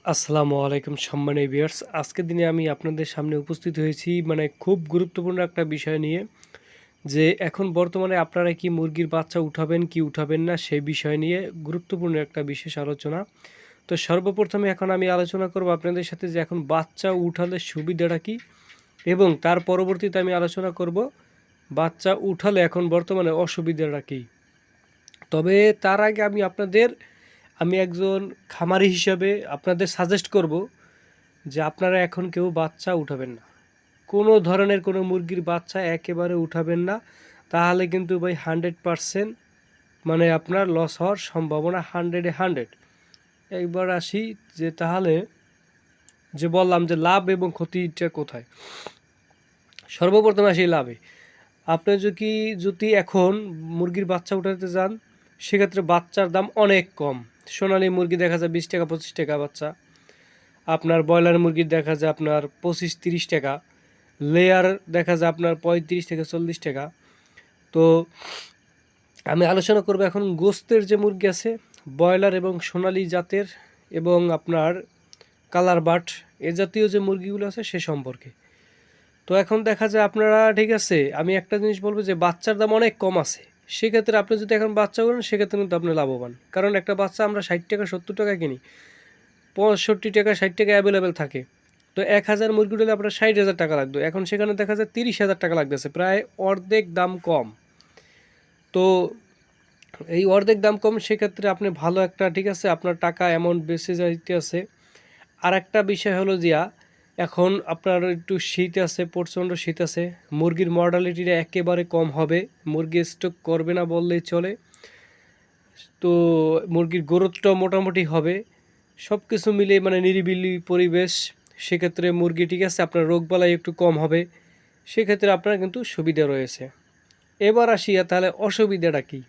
আসসালামু আলাইকুম সম্মানীয় ভিউয়ার্স। আজকের দিনে আমি আপনাদের সামনে উপস্থিত হয়েছি খুব গুরুত্বপূর্ণ একটা বিষয় নিয়ে, যে এখন বর্তমানে আপনারা কি মুরগির বাচ্চা উঠাবেন কি উঠাবেন না সেই বিষয় নিয়ে গুরুত্বপূর্ণ একটা বিশেষ আলোচনা। তো সর্বপ্রথমে এখন আমি আলোচনা করব আপনাদের সাথে যে এখন বাচ্চা উঠালে সুবিধাটা কি, এবং তার পরবর্তীতে আমি আলোচনা করব বাচ্চা উঠালে এখন বর্তমানে অসুবিধাটা কী। তবে তার আগে আমি একজন খামারি হিসাবে আপনাদের সাজেস্ট করব যে আপনারা এখন কেউ বাচ্চা উঠাবেন না। কোনো ধরনের কোনো মুরগির বাচ্চা একেবারে উঠাবেন না। তাহলে কিন্তু ভাই 100% আপনার লস হওয়ার সম্ভাবনা 100-এ 100। একবার আসি যে তাহলে যে বললাম যে লাভ এবং ক্ষতিটা কোথায়। সর্বপ্রথম আসি লাভে। আপনি যদি এখন মুরগির বাচ্চা উঠাতে যান, সেক্ষেত্রে বাচ্চার দাম অনেক কম। সোনালী মুরগি দেখা যায় 20 টাকা 25 টাকা বাচ্চা। আপনার ব্রয়লার মুরগির দেখা যায় আপনার 25-30 টাকা। লেয়ার দেখা যায় আপনার 35 থেকে 40 টাকা। তো আমি আলোচনা করব এখন গোস্তের যে মুরগি আছে, ব্রয়লার এবং সোনালী জাতের এবং আপনার কালার বাট এ জাতীয় যে মুরগিগুলো আছে সে সম্পর্কে। তো এখন দেখা যায় আপনারা, ঠিক আছে, আমি একটা জিনিস বলবো যে বাচ্চার দাম অনেক কম আছে। সেক্ষেত্রে আপনি যদি এখন বাচ্চা করেন সেক্ষেত্রে কিন্তু আপনি লাভবান, কারণ একটা বাচ্চা আমরা 60 টাকা 70 টাকা কিনি, 65 টাকা 60 টাকা অ্যাভেলেবেল থাকে। তো 1000 মুরগি হলে আপনার 60,000 টাকা লাগতো, এখন সেখানে দেখা যায় 30,000 টাকা লাগতেছে, প্রায় অর্ধেক দাম কম। তো এই অর্ধেক দাম কম, সেক্ষেত্রে আপনি ভালো একটা, ঠিক আছে, আপনার টাকা অ্যামাউন্ট বেঁচে যাইতে আছে। আর একটা বিষয় হলো জিয়া, এখন আপনার একটু শীত আছে, প্রচণ্ড শীত আছে, মুরগির মর্টালিটিটা একেবারে কম হবে, মুরগি স্টক করবে না বললেই চলে। তো মুরগির গ্রোথটাও মোটামুটি হবে, সব কিছু মিলে নিরিবিলি পরিবেশ। সেক্ষেত্রে মুরগি, ঠিক আছে, আপনার রোগবালাই একটু কম হবে, সেক্ষেত্রে আপনার কিন্তু সুবিধা রয়েছে। এবার আসিয়া তাহলে অসুবিধাটা কী।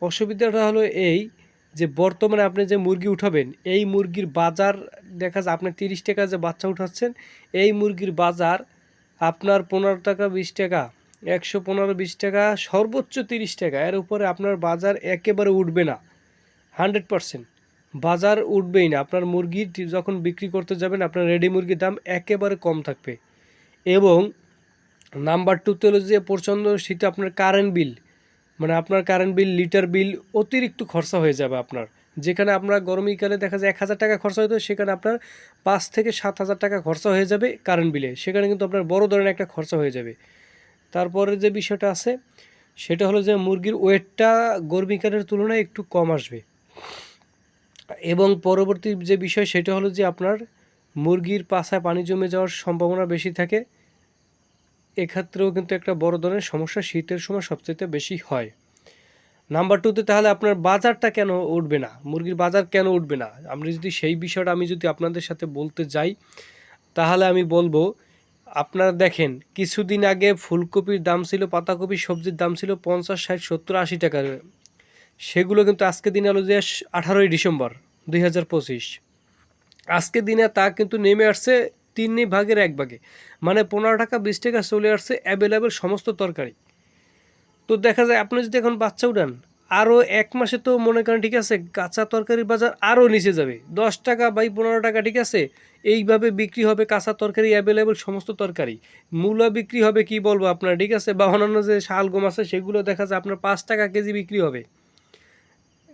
অসুবিধাটা হলো এই যে বর্তমানে আপনি যে মুরগি উঠাবেন, এই মুরগির বাজার দেখা যায় আপনি 30 টাকা যে বাচ্চা উঠাচ্ছেন, এই মুরগির বাজার আপনার 15 টাকা 20 টাকা, 115-20 টাকা, সর্বোচ্চ 30 টাকা। এর উপরে আপনার বাজার একেবারে উঠবে না, 100% বাজার উঠবেই না। আপনার মুরগি যখন বিক্রি করতে যাবেন, আপনার রেডি মুরগির দাম একেবারে কম থাকবে। এবং নাম্বার 2তে হলো যে প্রচণ্ড শীতে আপনার কারেন্ট বিল, আপনার কারেন্ট বিল, লিটার বিল অতিরিক্ত খরচা হয়ে যাবে আপনার। যেখানে আপনার গরমকালে দেখা যায় 1000 টাকা খরচা হতো, সেখানে আপনার 5 থেকে 7,000 টাকা খরচা হয়ে যাবে কারেন্ট বিলে। সেখানে কিন্তু আপনার বড় ধরনের একটা খরচা হয়ে যাবে। তারপরে যে বিষয়টা আছে সেটা হলো যে মুরগির ওয়েটটা গরমকালের তুলনায় একটু কম আসবে। এবং পরবর্তী যে বিষয় সেটা হলো যে আপনার মুরগির পাছায় পানি জমে যাওয়ার সম্ভাবনা বেশি থাকে। এক্ষেত্রেও কিন্তু একটা বড় ধরনের সমস্যা শীতের সময় সবচেয়ে বেশি হয়। নাম্বার 2তে তাহলে আপনার বাজারটা কেন উঠবে না, মুরগির বাজার কেন উঠবে না, সেই বিষয়টা আমি যদি আপনাদের সাথে বলতে যাই, তাহলে আমি বলবো, আপনারা দেখেন কিছুদিন আগে ফুলকপির দাম ছিল, পাতাকপি সবজির দাম ছিল 50, 60, 70, 80 টাকার। সেগুলো কিন্তু আজকে দিনে হলো যে 18ই ডিসেম্বর 2025, আজকে দিনে তা কিন্তু নেমে আসছে 3 ভাগের 1 ভাগে, 15 টাকা 20 টাকা চলে আসছে অ্যাভেলেবেল সমস্ত তরকারি। তো দেখা যায় আপনি যদি এখন বাচ্চা উঠান, আরও 1 মাসে তো মনে করেন, ঠিক আছে, কাঁচা তরকারির বাজার আরও নিচে যাবে, 10 টাকা বাই 15 টাকা, ঠিক আছে, এইভাবে বিক্রি হবে কাঁচা তরকারি, অ্যাভেলেবেল সমস্ত তরকারি। মূলা বিক্রি হবে কি বলবো আপনার, ঠিক আছে, বা অন্যান্য যে শালগম আছে সেগুলো দেখা যায় আপনার 5 টাকা কেজি বিক্রি হবে।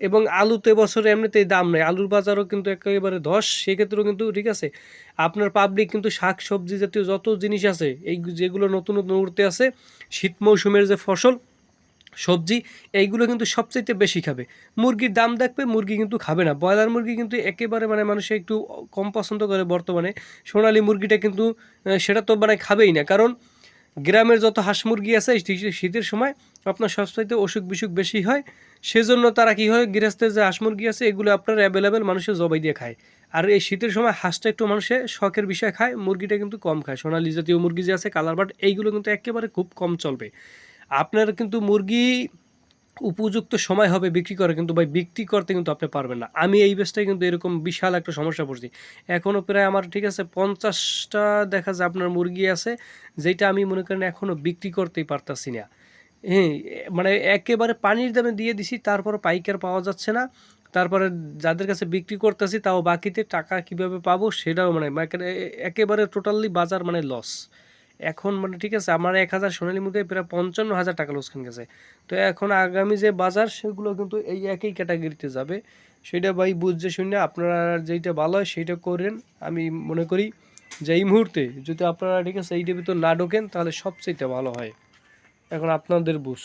এবং আলুতে বছরে এমনিতেই দাম নেই, আলুর বাজারও কিন্তু একেবারে ধস। সেক্ষেত্রেও কিন্তু, ঠিক আছে, আপনার পাবলিক কিন্তু শাক সবজি জাতীয় যত জিনিস আছে, এই যেগুলো নতুন নতুন উঠতে আছে, শীত মৌসুমের যে ফসল সবজি, এইগুলো কিন্তু সবচাইতে বেশি খাবে। মুরগির দাম দেখবে, মুরগি কিন্তু খাবে না। ব্রয়লার মুরগি কিন্তু একেবারে মানুষে একটু কম পছন্দ করে বর্তমানে। সোনালী মুরগিটা কিন্তু সেটা তো খাবেই না, কারণ গ্রামের যত হাঁস মুরগি আছে শীতের সময় আপনার সবচাইতে অসুখ বিসুখ বেশি হয়। সেজন্য তারা কী হয়, গৃহস্থের যে হাঁস মুরগি আছে এগুলো আপনার অ্যাভেলেবেল মানুষের জবাই দিয়ে খায়। আর এই শীতের সময় হাঁসটা একটু মানুষের শখের বিষয় খায়, মুরগিটা কিন্তু কম খায়। সোনালী জাতীয় মুরগি যে আছে, কালার বাট, এইগুলো কিন্তু একেবারে খুব কম চলবে। আপনার কিন্তু মুরগি উপযুক্ত সময় হবে বিক্রি করে, কিন্তু ভাই বিক্রি করতে কিন্তু আপনি পারবেন না। আমি এই বেসটায় কিন্তু এরকম বিশাল একটা সমস্যা পড়ছি। এখনও প্রায় আমার, ঠিক আছে, 50টা দেখা যায় আপনার মুরগি আছে, যেটা আমি মনে করেন এখনও বিক্রি করতেই পারতাছি না। হ্যাঁ, একেবারে পানির দামে দিয়ে দিছি, তারপর পাইকার পাওয়া যাচ্ছে না। তারপরে যাদের কাছে বিক্রি করতেছি তাও বাকিতে টাকা কিভাবে পাবো সেটাও মানে একেবারে টোটালি বাজার মানে লস। এখন মানে ঠিক আছে, আমার 1000 সোনালী মুরগি প্রায় 55,000 টাকা লোকসান গেছে। তো এখন আগামী যে বাজার সেগুলো কিন্তু এই একই ক্যাটাগরিতে যাবে। সেটা ভাই বুঝে শুনে আপনারা যেইটা ভালো হয় সেইটা করেন। আমি মনে করি যে এই মুহূর্তে যদি আপনারা ঠিক আছে এইটার ভিতর না ঢোকেন তাহলে সবচেয়ে ভালো হয়। এখন আপনাদের বুঝ।